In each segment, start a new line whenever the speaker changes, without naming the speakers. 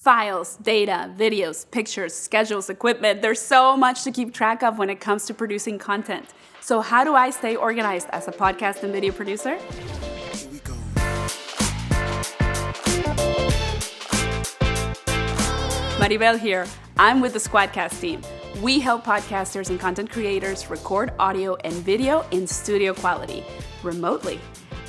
Files, data, videos, pictures, schedules, equipment. There's so much to keep track of when it comes to producing content. So how do I stay organized as a podcast and video producer? Maribel here. I'm with the SquadCast team. We help podcasters and content creators record audio and video in studio quality, remotely.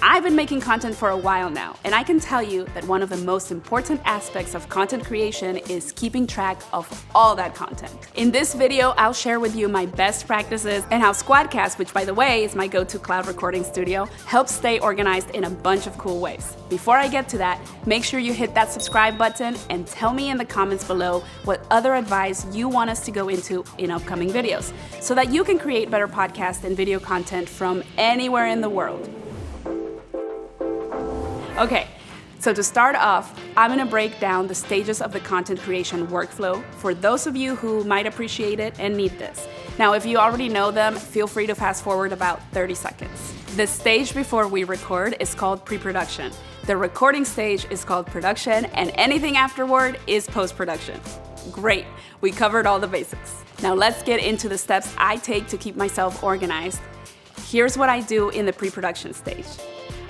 I've been making content for a while now, and I can tell you that one of the most important aspects of content creation is keeping track of all that content. In this video, I'll share with you my best practices and how SquadCast, which by the way is my go-to cloud recording studio, helps stay organized in a bunch of cool ways. Before I get to that, make sure you hit that subscribe button and tell me in the comments below what other advice you want us to go into in upcoming videos, so that you can create better podcast and video content from anywhere in the world. Okay, so to start off, I'm gonna break down the stages of the content creation workflow for those of you who might appreciate it and need this. Now, if you already know them, feel free to fast forward about 30 seconds. The stage before we record is called pre-production. The recording stage is called production, and anything afterward is post-production. Great, we covered all the basics. Now let's get into the steps I take to keep myself organized. Here's what I do in the pre-production stage.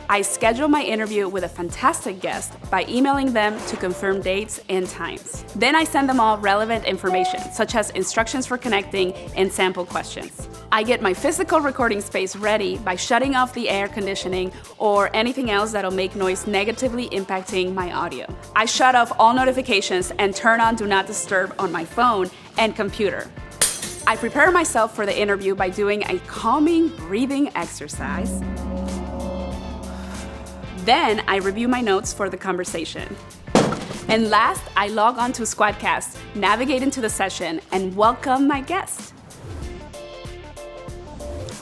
I schedule my interview with a fantastic guest by emailing them to confirm dates and times. Then I send them all relevant information, such as instructions for connecting and sample questions. I get my physical recording space ready by shutting off the air conditioning or anything else that'll make noise negatively impacting my audio. I shut off all notifications and turn on Do Not Disturb on my phone and computer. I prepare myself for the interview by doing a calming breathing exercise. Then I review my notes for the conversation. And last, I log on to SquadCast, navigate into the session, and welcome my guest.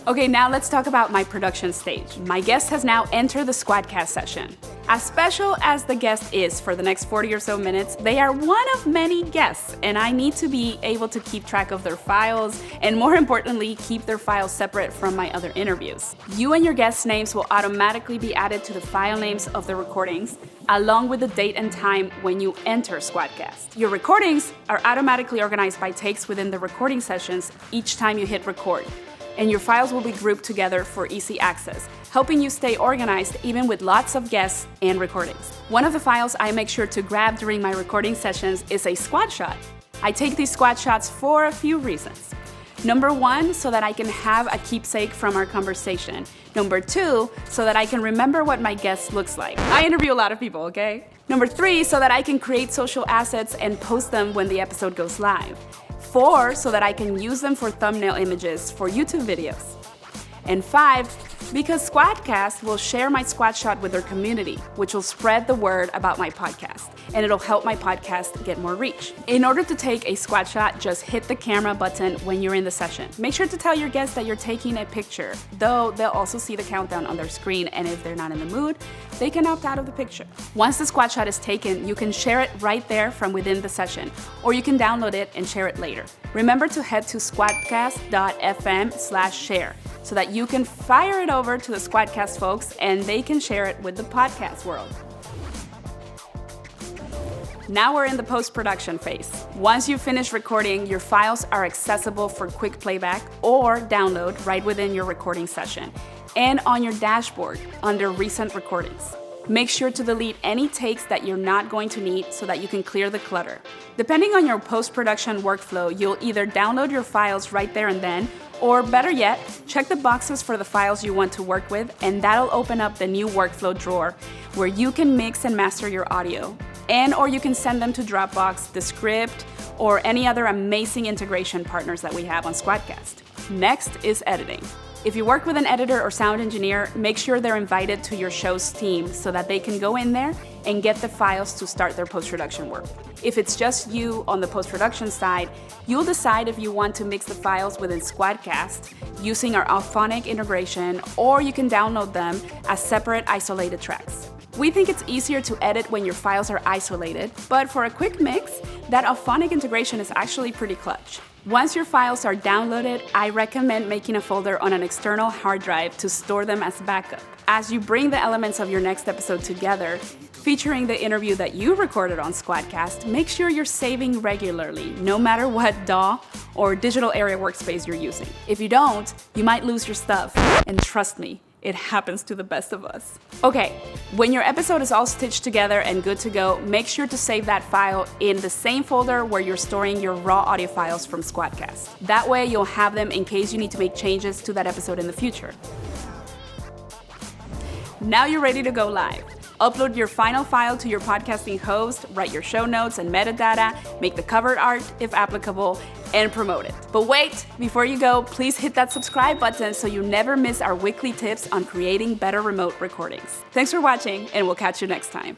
Okay, now let's talk about my production stage. My guest has now entered the SquadCast session. As special as the guest is for the next 40 or so minutes, they are one of many guests, and I need to be able to keep track of their files, and more importantly, keep their files separate from my other interviews. You and your guests' names will automatically be added to the file names of the recordings, along with the date and time when you enter SquadCast. Your recordings are automatically organized by takes within the recording sessions each time you hit record, and your files will be grouped together for easy access, helping you stay organized even with lots of guests and recordings. One of the files I make sure to grab during my recording sessions is a squad shot. I take these squad shots for a few reasons. Number one, so that I can have a keepsake from our conversation. Number two, so that I can remember what my guest looks like. I interview a lot of people, okay? Number three, so that I can create social assets and post them when the episode goes live. 4, so that I can use them for thumbnail images for YouTube videos. And 5, because SquadCast will share my squad shot with their community, which will spread the word about my podcast, and it'll help my podcast get more reach. In order to take a squad shot, just hit the camera button when you're in the session. Make sure to tell your guests that you're taking a picture, though they'll also see the countdown on their screen, and if they're not in the mood, they can opt out of the picture. Once the squad shot is taken, you can share it right there from within the session, or you can download it and share it later. Remember to head to squadcast.fm/share so that you can fire it over to the SquadCast folks and they can share it with the podcast world. Now we're in the post-production phase. Once you finish recording, your files are accessible for quick playback or download right within your recording session and on your dashboard under recent recordings. Make sure to delete any takes that you're not going to need so that you can clear the clutter. Depending on your post-production workflow, you'll either download your files right there and then, or better yet, check the boxes for the files you want to work with, and that'll open up the new workflow drawer where you can mix and master your audio. Or you can send them to Dropbox, Descript, or any other amazing integration partners that we have on SquadCast. Next is editing. If you work with an editor or sound engineer, make sure they're invited to your show's team so that they can go in there and get the files to start their post-production work. If it's just you on the post-production side, you'll decide if you want to mix the files within SquadCast using our Auphonic integration, or you can download them as separate isolated tracks. We think it's easier to edit when your files are isolated, but for a quick mix, that Auphonic integration is actually pretty clutch. Once your files are downloaded, I recommend making a folder on an external hard drive to store them as backup. As you bring the elements of your next episode together, featuring the interview that you recorded on SquadCast, make sure you're saving regularly, no matter what DAW or digital area workspace you're using. If you don't, you might lose your stuff. And trust me, it happens to the best of us. Okay, when your episode is all stitched together and good to go, make sure to save that file in the same folder where you're storing your raw audio files from SquadCast. That way you'll have them in case you need to make changes to that episode in the future. Now you're ready to go live. Upload your final file to your podcasting host, write your show notes and metadata, make the cover art if applicable, and promote it. But wait, before you go, please hit that subscribe button so you never miss our weekly tips on creating better remote recordings. Thanks for watching, and we'll catch you next time.